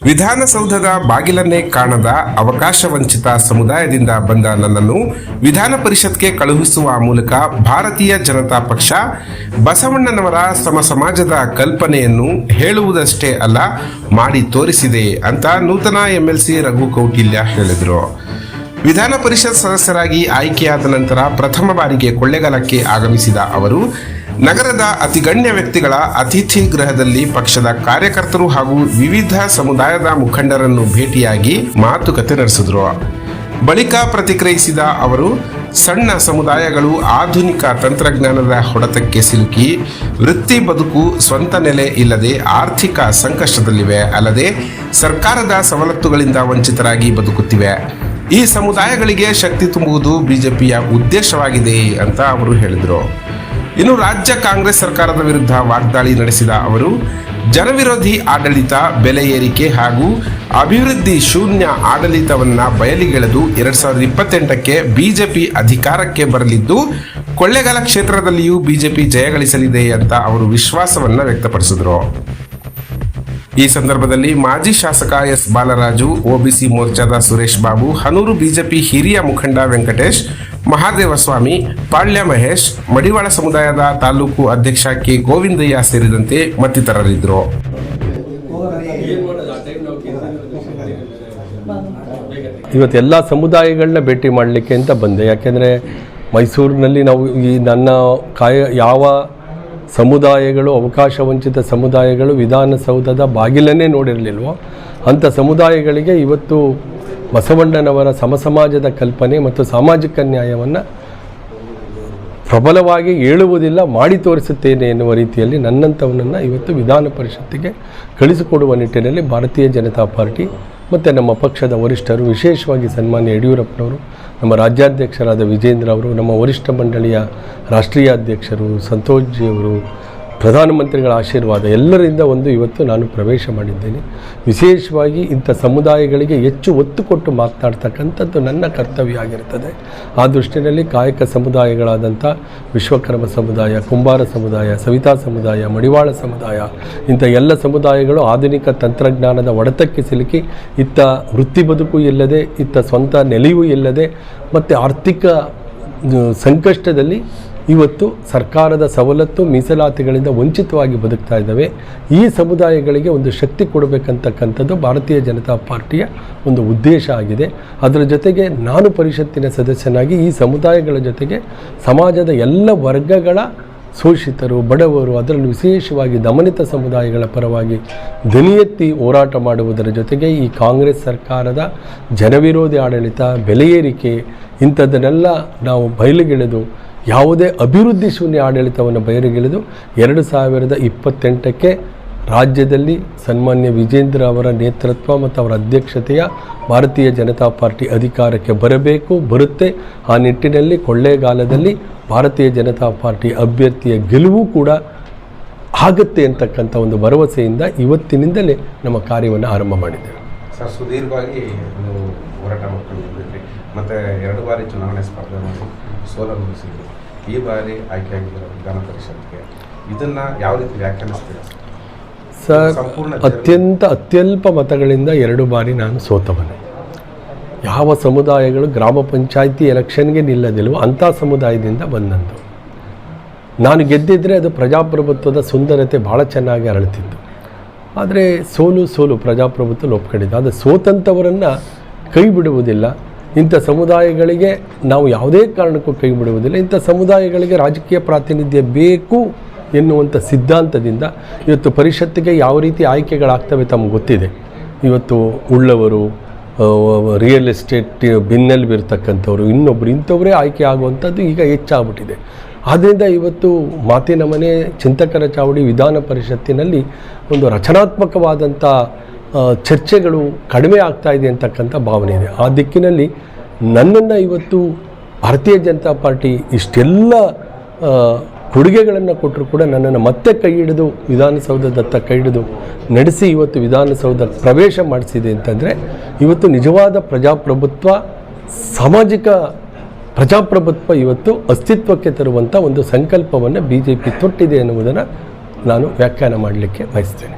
ವಿಧಾನಸೌಧದ ಬಾಗಿಲನ್ನೇ ಕಾಣದ ಅವಕಾಶ ವಂಚಿತ ಸಮುದಾಯದಿಂದ ಬಂದ ನನ್ನನ್ನು ವಿಧಾನ ಪರಿಷತ್ಗೆ ಕಳುಹಿಸುವ ಮೂಲಕ ಭಾರತೀಯ ಜನತಾ ಪಕ್ಷ ಬಸವಣ್ಣನವರ ಸಮಾಜದ ಕಲ್ಪನೆಯನ್ನು ಹೇಳುವುದಷ್ಟೇ ಅಲ್ಲ ಮಾಡಿ ತೋರಿಸಿದೆ ಅಂತ ನೂತನ ಎಂಎಲ್ಸಿ ರಘು ಕೌಟಿಲ್ಯ ಹೇಳಿದರು. ವಿಧಾನ ಪರಿಷತ್ ಸದಸ್ಯರಾಗಿ ಆಯ್ಕೆಯಾದ ನಂತರ ಪ್ರಥಮ ಬಾರಿಗೆ ಕೊಳ್ಳೇಗಾಲಕ್ಕೆ ಆಗಮಿಸಿದ ಅವರು ನಗರದ ಅತಿಗಣ್ಯ ವ್ಯಕ್ತಿಗಳ ಅತಿಥಿ ಗೃಹದಲ್ಲಿ ಪಕ್ಷದ ಕಾರ್ಯಕರ್ತರು ಹಾಗೂ ವಿವಿಧ ಸಮುದಾಯದ ಮುಖಂಡರನ್ನು ಭೇಟಿಯಾಗಿ ಮಾತುಕತೆ ನಡೆಸಿದರು. ಬಳಿಕ ಪ್ರತಿಕ್ರಿಯಿಸಿದ ಅವರು ಸಣ್ಣ ಸಮುದಾಯಗಳು ಆಧುನಿಕ ತಂತ್ರಜ್ಞಾನದ ಹೊಡೆತಕ್ಕೆ ಸಿಲುಕಿ ವೃತ್ತಿ ಬದುಕು ಸ್ವಂತ ನೆಲೆ ಇಲ್ಲದೆ ಆರ್ಥಿಕ ಸಂಕಷ್ಟದಲ್ಲಿವೆ, ಅಲ್ಲದೆ ಸರ್ಕಾರದ ಸವಲತ್ತುಗಳಿಂದ ವಂಚಿತರಾಗಿ ಬದುಕುತ್ತಿವೆ. ಈ ಸಮುದಾಯಗಳಿಗೆ ಶಕ್ತಿ ತುಂಬುವುದು ಬಿಜೆಪಿಯ ಉದ್ದೇಶವಾಗಿದೆ ಅಂತ ಅವರು ಹೇಳಿದರು. ಇನ್ನು ರಾಜ್ಯ ಕಾಂಗ್ರೆಸ್ ಸರ್ಕಾರದ ವಿರುದ್ಧ ವಾಗ್ದಾಳಿ ನಡೆಸಿದ ಅವರು ಜನವಿರೋಧಿ ಆಡಳಿತ, ಬೆಲೆ ಏರಿಕೆ ಹಾಗೂ ಅಭಿವೃದ್ಧಿ ಶೂನ್ಯ ಆಡಳಿತವನ್ನ ಬಯಲಿಗೆಳೆದು 2028ಕ್ಕೆ ಬಿಜೆಪಿ ಅಧಿಕಾರಕ್ಕೆ ಬರಲಿದ್ದು ಕೊಳ್ಳೇಗಾಲ ಕ್ಷೇತ್ರದಲ್ಲಿಯೂ ಬಿಜೆಪಿ ಜಯಗಳಿಸಲಿದೆ ಅಂತ ಅವರು ವಿಶ್ವಾಸವನ್ನ ವ್ಯಕ್ತಪಡಿಸಿದರು. ಈ ಸಂದರ್ಭದಲ್ಲಿ ಮಾಜಿ ಶಾಸಕ ಎಸ್ ಬಾಲರಾಜು, ಒಬಿಸಿ ಮೋರ್ಚಾದ ಸುರೇಶ್ ಬಾಬು, ಹನೂರು ಬಿಜೆಪಿ ಹಿರಿಯ ಮುಖಂಡ ವೆಂಕಟೇಶ್, ಮಹಾದೇವಸ್ವಾಮಿ, ಪಾಳ್ಯ ಮಹೇಶ್, ಮಡಿವಾಳ ಸಮುದಾಯದ ತಾಲೂಕು ಅಧ್ಯಕ್ಷ ಕೆ ಗೋವಿಂದಯ್ಯ ಸೇರಿದಂತೆ ಮತ್ತಿತರರಿದ್ದರು. ಇವತ್ತೆಲ್ಲ ಸಮುದಾಯಗಳನ್ನ ಭೇಟಿ ಮಾಡಲಿಕ್ಕೆ ಅಂತ ಬಂದೆ. ಯಾಕೆಂದರೆ ಮೈಸೂರಿನಲ್ಲಿ ನಾವು ಯಾವ ಸಮುದಾಯಗಳು, ಅವಕಾಶ ವಂಚಿತ ಸಮುದಾಯಗಳು ವಿಧಾನಸೌಧದ ಬಾಗಿಲನ್ನೇ ನೋಡಿರಲಿಲ್ವೋ ಅಂಥ ಸಮುದಾಯಗಳಿಗೆ ಇವತ್ತು ಬಸವಣ್ಣನವರ ಸಮಾಜದ ಕಲ್ಪನೆ ಮತ್ತು ಸಾಮಾಜಿಕ ನ್ಯಾಯವನ್ನು ಪ್ರಬಲವಾಗಿ ಹೇಳುವುದಿಲ್ಲ, ಮಾಡಿ ತೋರಿಸುತ್ತೇನೆ ಎನ್ನುವ ರೀತಿಯಲ್ಲಿ ನನ್ನಂಥವನನ್ನು ಇವತ್ತು ವಿಧಾನ ಪರಿಷತ್ತಿಗೆ ಕಳಿಸಿಕೊಡುವ ನಿಟ್ಟಿನಲ್ಲಿ ಭಾರತೀಯ ಜನತಾ ಪಾರ್ಟಿ ಮತ್ತು ನಮ್ಮ ಪಕ್ಷದ ವರಿಷ್ಠರು, ವಿಶೇಷವಾಗಿ ಸನ್ಮಾನ್ಯ ಯಡಿಯೂರಪ್ಪನವರು, ನಮ್ಮ ರಾಜ್ಯಾಧ್ಯಕ್ಷರಾದ ವಿಜೇಂದ್ರ ಅವರು, ನಮ್ಮ ವರಿಷ್ಠ ಮಂಡಳಿಯ ರಾಷ್ಟ್ರೀಯ ಅಧ್ಯಕ್ಷರು ಸಂತೋಷ್ ಜಿಯವರು, ಪ್ರಧಾನಮಂತ್ರಿಗಳ ಆಶೀರ್ವಾದ ಎಲ್ಲರಿಂದ ಇವತ್ತು ನಾನು ಪ್ರವೇಶ ಮಾಡಿದ್ದೇನೆ. ವಿಶೇಷವಾಗಿ ಇಂಥ ಸಮುದಾಯಗಳಿಗೆ ಹೆಚ್ಚು ಒತ್ತು ಕೊಟ್ಟು ಮಾತನಾಡ್ತಕ್ಕಂಥದ್ದು ನನ್ನ ಕರ್ತವ್ಯ ಆಗಿರ್ತದೆ. ಆ ದೃಷ್ಟಿಯಲ್ಲಿ ಕಾಯಕ ಸಮುದಾಯಗಳಾದಂಥ ವಿಶ್ವಕರ್ಮ ಸಮುದಾಯ, ಕುಂಬಾರ ಸಮುದಾಯ, ಸವಿತಾ ಸಮುದಾಯ, ಮಡಿವಾಳ ಸಮುದಾಯ, ಇಂಥ ಎಲ್ಲ ಸಮುದಾಯಗಳು ಆಧುನಿಕ ತಂತ್ರಜ್ಞಾನದ ಹೊಡೆತಕ್ಕೆ ಸಿಲುಕಿ ಇತ್ತ ವೃತ್ತಿ ಬದುಕು ಇಲ್ಲದೆ, ಇತ್ತ ಸ್ವಂತ ನೆಲೆಯೂ ಇಲ್ಲದೆ ಮತ್ತು ಆರ್ಥಿಕ ಸಂಕಷ್ಟದಲ್ಲಿ ಇವತ್ತು ಸರ್ಕಾರದ ಸವಲತ್ತು ಮೀಸಲಾತಿಗಳಿಂದ ವಂಚಿತವಾಗಿ ಬದುಕ್ತಾ ಇದ್ದಾವೆ. ಈ ಸಮುದಾಯಗಳಿಗೆ ಒಂದು ಶಕ್ತಿ ಕೊಡಬೇಕಂತಕ್ಕಂಥದ್ದು ಭಾರತೀಯ ಜನತಾ ಪಾರ್ಟಿಯ ಒಂದು ಉದ್ದೇಶ ಆಗಿದೆ. ಅದರ ಜೊತೆಗೆ ನಾನು ಪರಿಷತ್ತಿನ ಸದಸ್ಯನಾಗಿ ಈ ಸಮುದಾಯಗಳ ಜೊತೆಗೆ ಸಮಾಜದ ಎಲ್ಲ ವರ್ಗಗಳ ಶೋಷಿತರು, ಬಡವರು, ಅದರಲ್ಲೂ ವಿಶೇಷವಾಗಿ ದಮನಿತ ಸಮುದಾಯಗಳ ಪರವಾಗಿ ಧ್ವನಿ ಎತ್ತಿ ಹೋರಾಟ ಮಾಡುವುದರ ಜೊತೆಗೆ ಈ ಕಾಂಗ್ರೆಸ್ ಸರ್ಕಾರದ ಜನವಿರೋಧಿ ಆಡಳಿತ, ಬೆಲೆ ಏರಿಕೆ ಇಂಥದ್ದನ್ನೆಲ್ಲ ನಾವು ಬಯಲಿಗೆಳೆದು ಯಾವುದೇ ಅಭಿವೃದ್ಧಿ ಶೂನ್ಯ ಆಡಳಿತವನ್ನು ಬಯಲಿಗೆಳೆದು 2028ಕ್ಕೆ ರಾಜ್ಯದಲ್ಲಿ ಸನ್ಮಾನ್ಯ ವಿಜೇಂದ್ರ ಅವರ ನೇತೃತ್ವ ಮತ್ತು ಅವರ ಅಧ್ಯಕ್ಷತೆಯ ಭಾರತೀಯ ಜನತಾ ಪಾರ್ಟಿ ಅಧಿಕಾರಕ್ಕೆ ಬರುತ್ತೆ. ಆ ನಿಟ್ಟಿನಲ್ಲಿ ಕೊಳ್ಳೇಗಾಲದಲ್ಲಿ ಭಾರತೀಯ ಜನತಾ ಪಾರ್ಟಿ ಅಭ್ಯರ್ಥಿಯ ಗೆಲುವು ಕೂಡ ಆಗುತ್ತೆ ಅಂತಕ್ಕಂಥ ಒಂದು ಭರವಸೆಯಿಂದ ಇವತ್ತಿನಿಂದಲೇ ನಮ್ಮ ಕಾರ್ಯವನ್ನು ಆರಂಭ ಮಾಡಿದ್ದೇವೆ. ಸರ್, ಸುದೀರ್ಘವಾಗಿ ಹೋರಾಟ ಮಾಡ್ಕೊಂಡಿದ್ರಿ ಮತ್ತು 2 ಬಾರಿ ಚುನಾವಣೆ ಸ್ಪರ್ಧೆ ಮಾಡಿ ಸೋಲನುಭವಿಸಿದ್ರು. ಈ ಬಾರಿ ಆಯ್ಕೆಯಾಗಿದ್ದರು ವಿಧಾನ ಪರಿಷತ್ಗೆ, ಇದನ್ನು ಯಾವ ರೀತಿ ವ್ಯಾಖ್ಯಾನಿಸ್ತೀರಾ ಸರ್? ಅತ್ಯಲ್ಪ ಮತಗಳಿಂದ 2 ಬಾರಿ ನಾನು ಸೋತವನು. ಯಾವ ಸಮುದಾಯಗಳು ಗ್ರಾಮ ಪಂಚಾಯಿತಿ ಎಲೆಕ್ಷನ್ಗೆ ನಿಲ್ಲದಿಲ್ವೋ ಅಂಥ ಸಮುದಾಯದಿಂದ ಬಂದಂತು. ನಾನು ಗೆದ್ದಿದ್ದರೆ ಅದು ಪ್ರಜಾಪ್ರಭುತ್ವದ ಸುಂದರತೆ ಭಾಳ ಚೆನ್ನಾಗಿ ಅರಳುತ್ತಿತ್ತು. ಆದರೆ ಸೋಲು ಪ್ರಜಾಪ್ರಭುತ್ವ ಒಪ್ಕೊಂಡಿದ್ದು. ಆದರೆ ಸೋತಂಥವರನ್ನು ಕೈ ಬಿಡುವುದಿಲ್ಲ. ಇಂಥ ಸಮುದಾಯಗಳಿಗೆ ನಾವು ಯಾವುದೇ ಕಾರಣಕ್ಕೂ ಕೈ ಬಿಡುವುದಿಲ್ಲ. ಇಂಥ ಸಮುದಾಯಗಳಿಗೆ ರಾಜಕೀಯ ಪ್ರಾತಿನಿಧ್ಯ ಬೇಕು ಎನ್ನುವಂಥ ಸಿದ್ಧಾಂತದಿಂದ ಇವತ್ತು ಪರಿಷತ್ತಿಗೆ ಯಾವ ರೀತಿ ಆಯ್ಕೆಗಳಾಗ್ತವೆ ತಮಗೆ ಗೊತ್ತಿದೆ. ಇವತ್ತು ಉಳ್ಳವರು, ರಿಯಲ್ ಎಸ್ಟೇಟ್ ಬಿನ್ನಲ್ಲಿ ಬಿರ್ತಕ್ಕಂಥವ್ರು, ಇಂಥವರೇ ಆಯ್ಕೆ ಆಗುವಂಥದ್ದು ಈಗ ಹೆಚ್ಚಾಗ್ಬಿಟ್ಟಿದೆ. ಆದ್ದರಿಂದ ಇವತ್ತು ಮಾತಿನ ಮನೆ, ಚಿಂತಕರ ಚಾವಡಿ ವಿಧಾನ ಪರಿಷತ್ತಿನಲ್ಲಿ ಒಂದು ರಚನಾತ್ಮಕವಾದಂಥ ಚರ್ಚೆಗಳು ಕಡಿಮೆ ಆಗ್ತಾ ಇದೆ ಅಂತಕ್ಕಂಥ ಭಾವನೆ ಇದೆ. ಆ ದಿಕ್ಕಿನಲ್ಲಿ ನನ್ನನ್ನು ಇವತ್ತು ಭಾರತೀಯ ಜನತಾ ಪಾರ್ಟಿ ಇಷ್ಟೆಲ್ಲ ಕೊಡುಗೆಗಳನ್ನು ಕೊಟ್ಟರು ಕೂಡ ನನ್ನನ್ನು ಮತ್ತೆ ಕೈ ಹಿಡಿದು ವಿಧಾನಸೌಧದತ್ತ ಕೈ ಹಿಡಿದು ನಡೆಸಿ ಇವತ್ತು ವಿಧಾನಸೌಧ ಪ್ರವೇಶ ಮಾಡಿಸಿದೆ ಅಂತಂದರೆ ಇವತ್ತು ನಿಜವಾದ ಪ್ರಜಾಪ್ರಭುತ್ವ, ಸಾಮಾಜಿಕ ಪ್ರಜಾಪ್ರಭುತ್ವ ಇವತ್ತು ಅಸ್ತಿತ್ವಕ್ಕೆ ತರುವಂಥ ಒಂದು ಸಂಕಲ್ಪವನ್ನು BJP ತೊಟ್ಟಿದೆ ಎನ್ನುವುದನ್ನು ನಾನು ವ್ಯಾಖ್ಯಾನ ಮಾಡಲಿಕ್ಕೆ ಬಯಸ್ತೇನೆ.